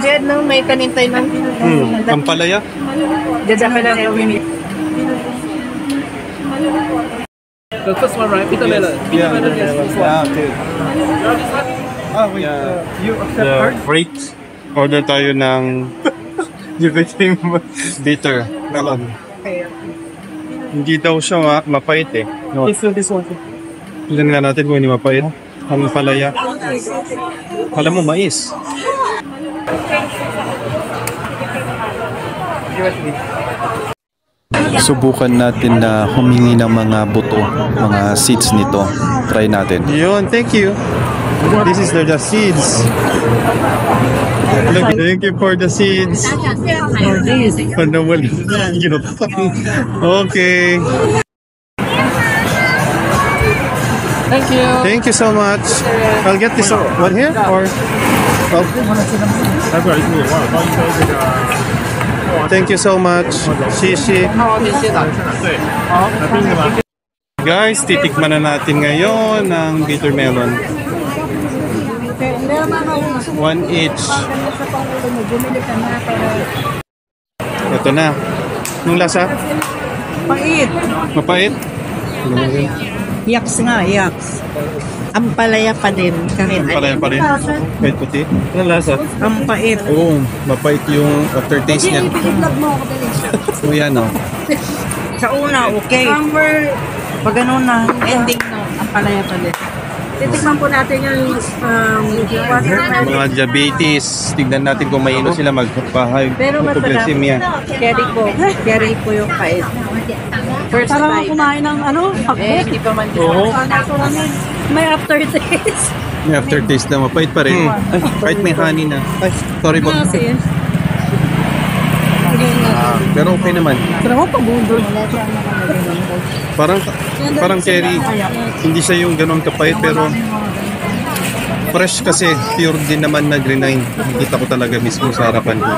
Diyan no, may kanintay ng Ampalaya. Diyan pala na yung The first one, right? Peter Melon. Peter Melon, yes. This one. Okay. Wait. You accept card? Great. Order tayo ng bitter melon. Hindi daw siya mapait eh. No. This one. Tignan nga natin kung hindi mapait. Ang palaya. Alam mo, mais. Subukan natin na humingi ng mga buto, mga seeds nito. Try natin. Yun, thank you. This is the seeds. Look, thank you for the seeds. Okay. Thank you. Thank you so much. I'll get this one here or thank you so much. Shishi. Guys, titikman na natin ngayon ng bitter melon. 1 each. Ito na. Nung lasa? Pait. Mapait? Yaks nga, yaks. Ampalaya pa din. Ampalaya pa rin. Kahit puti. Anong lasa? Ampait. Oo, mapait yung aftertaste niya. So yan o. Sa una, okay. Pag ganun na, ending na, ampalaya pa din. Titikman po natin yung watermelon. Mga diabetes, tignan natin kung may ino sila magpahay. Pero masarap. Carry po yung pait. First Parang time. kumain ng ano? Hindi pa man din. Oo. May aftertaste. May aftertaste na mapait pa rin. Kahit may honey na. Ay, sorry po. Kasi, Pero okay naman. pero mo pabundol. Parang cherry. Hindi siya yung ganun kapait pero fresh kasi pure din naman na grenine. Nakita ko talaga mismo sa harapan ko.